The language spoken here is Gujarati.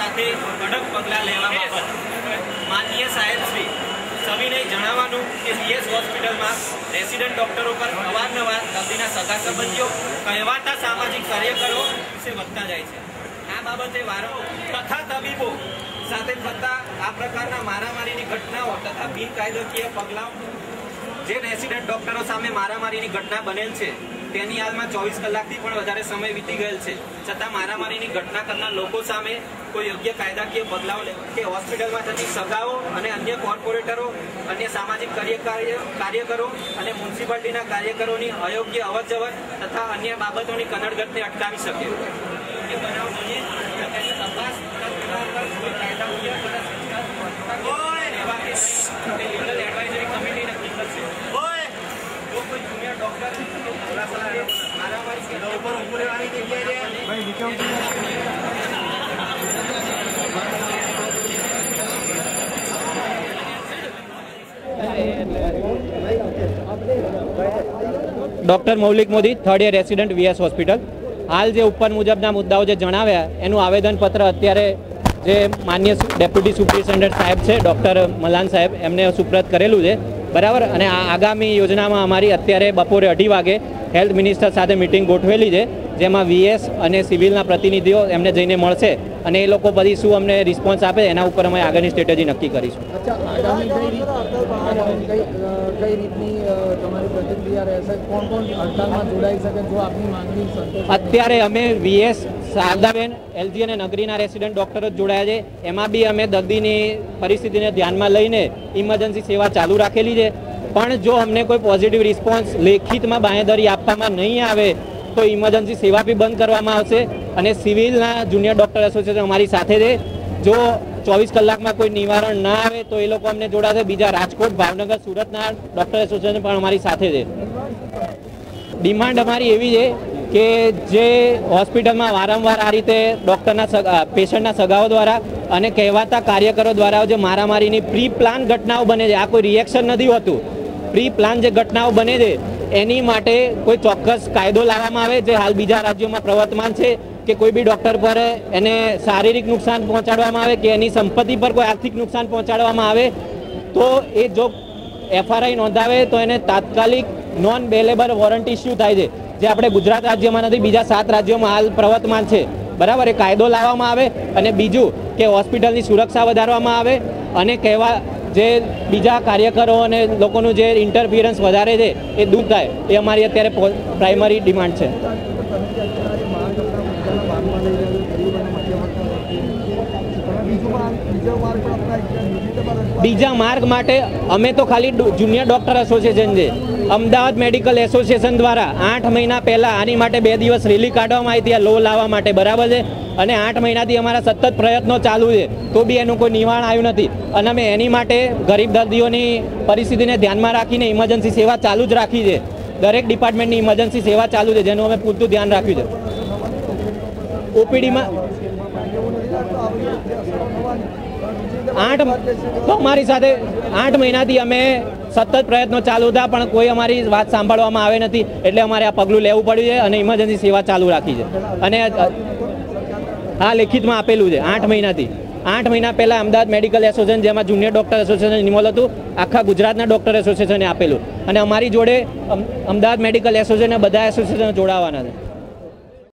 સાથે કડક પગલાં લેવા બાબત માનનીય સાહેબ શ્રી સવિનય જણાવવાનું કે વીએસ હોસ્પિટલમાં રેસિડેન્ટ ડોક્ટરો પર અવારનવાર દર્દીના સગા સંબંધીઓ કહેવાતા સામાજિક કાર્યકરો વિશે વધતા જાય છે। આ બાબતે તથા તબીબો સાથે થતા આ પ્રકારના મારામારીની ઘટનાઓ તથા બિનકાયદાકીય પગલાઓ જે રેસિડેન્ટ ડોક્ટરો સામે મારામારીની ઘટના બનેલ છે તેની હાલમાં 24 કલાકથી પણ વધારે સમય વીતી ગયેલ છે, છતાં મારામારીની ઘટના કરનાર લોકો સામે કોઈ યોગ્ય કાયદાકીય પગલાઓ કે હોસ્પિટલમાં થતી સગાઓ અને અન્ય કોર્પોરેટરો, અન્ય સામાજિક કાર્યકરો અને મ્યુનિસિપાલિટીના કાર્યકરોની અયોગ્ય અવરજવર તથા અન્ય બાબતોની કનડગતને અટકાવી શકે એ બનાવ જોઈએ તેની તપાસ કોઈ કાયદાકીય લીગલ એડવાઇઝરી કમિટી નક્કી કરશે। જો કોઈ junior doctor doctor Maulik Modi, third year resident VS hospital. હાલ જે ઉપર મુજબના મુદ્દાઓ જે જણાવ્યા એનું આવેદનપત્ર અત્યારે જે માન્ય ડેપ્યુટી સુપ્રિન્ટેન્ડન્ટ સાહેબ છે ડૉક્ટર મલાન સાહેબ એમને સુપ્રત કરેલું છે, બરાબર। અને આ આગામી યોજનામાં અમારી અત્યારે બપોરે 2:30 વાગે હેલ્થ મિનિસ્ટર સાથે મિટિંગ ગોઠવેલી છે, જેમાં વીએસ અને સિવિલના પ્રતિનિધિઓ એમને જઈને મળશે અને એ લોકો પછી શું અમને રિસ્પોન્સ આપે એના ઉપર અમે આગળની સ્ટ્રેટેજી નક્કી કરીશું। અત્યારે અમે વીએસ, શારદાબેન, એલજી અને નગરીના રેસિડેન્ટ ડોક્ટરો જ જોડાયા છે। એમાં બી અમે દર્દીની પરિસ્થિતિને ધ્યાનમાં લઈને ઇમરજન્સી સેવા ચાલુ રાખેલી છે, પણ જો અમને કોઈ પોઝિટિવ રિસ્પોન્સ લેખિતમાં બાંહેધરી આપવામાં નહીં આવે તો ઇમરજન્સી સેવા બી બંધ કરવામાં આવશે। અને સિવિલના જુનિયર ડૉક્ટર એસોસિએશન અમારી સાથે છે, જો 24 કલાકમાં કોઈ નિવારણ ના આવે તો એ લોકો અમને જોડાશે। બીજા રાજકોટ, ભાવનગર, સુરતના ડૉક્ટર એસોસિએશન પણ અમારી સાથે છે। ડિમાન્ડ અમારી એવી છે કે જે હોસ્પિટલમાં વારંવાર આ રીતે ડૉક્ટરના પેશન્ટના સગાઓ દ્વારા અને કહેવાતા કાર્યકરો દ્વારા જે મારામારીની પ્રી પ્લાન ઘટનાઓ બને છે, આ કોઈ રિએક્શન નથી હોતું, પ્રી પ્લાન જે ઘટનાઓ બને છે એની માટે કોઈ ચોક્કસ કાયદો લાવવામાં આવે જે હાલ બીજા રાજ્યોમાં પ્રવર્તમાન છે, કે કોઈ બી ડૉક્ટર પર એને શારીરિક નુકસાન પહોંચાડવામાં આવે કે એની સંપત્તિ પર કોઈ આર્થિક નુકસાન પહોંચાડવામાં આવે તો એ જો એફઆરઆઈ નોંધાવે તો એને તાત્કાલિક નોન બેલેબલ વોરંટ ઇસ્યુ થાય છે, જે આપણે ગુજરાત રાજ્યમાં નથી, બીજા 7 રાજ્યોમાં હાલ પ્રવર્તમાન છે, બરાબર। એ કાયદો લાવવામાં આવે અને બીજું કે હોસ્પિટલની સુરક્ષા વધારવામાં આવે અને કહેવા જે બીજા કાર્યકરો અને લોકોનું જે ઇન્ટરફિયરન્સ વધારે છે એ દૂર થાય, એ અમારી અત્યારે પ્રાઇમરી ડિમાન્ડ છે। બીજા માર્ગ માટે અમે તો ખાલી જુનિયર ડૉક્ટર એસોસિએશન છે, અમદાવાદ મેડિકલ એસોસિએશન દ્વારા 8 મહિના પહેલાં આની માટે 2 દિવસ રેલી કાઢવામાં આવી હતી આ લો લાવવા માટે, બરાબર છે। અને 8 મહિનાથી અમારા સતત પ્રયત્નો ચાલુ છે તો બી એનું કોઈ નિવારણ આવ્યું નથી અને અમે એની માટે ગરીબ દર્દીઓની પરિસ્થિતિને ધ્યાનમાં રાખીને ઇમરજન્સી સેવા ચાલુ જ રાખી છે। દરેક ડિપાર્ટમેન્ટની ઇમરજન્સી સેવા ચાલુ છે જેનું અમે પૂરતું ધ્યાન રાખ્યું છે। ઓપીડીમાં 8 તો અમારી સાથે 8 મહિનાથી અમે સતત પ્રયત્નો ચાલુ હતા પણ કોઈ અમારી વાત સાંભળવામાં આવે નથી, એટલે અમારે આ પગલું લેવું પડ્યું છે અને ઇમરજન્સી સેવા ચાલુ રાખી છે। અને હા, લેખિતમાં આપેલું છે 8 મહિનાથી। 8 મહિના પહેલાં અમદાવાદ મેડિકલ એસોસિએશન, જેમાં જુનિયર ડૉક્ટર એસોસિએશન ઇન્વોલ્વ હતું, આખા ગુજરાતના ડૉક્ટર એસોસિએશને આપેલું અને અમારી જોડે અમદાવાદ મેડિકલ એસોસિએશનના બધા એસોસિએશન જોડાવાના છે।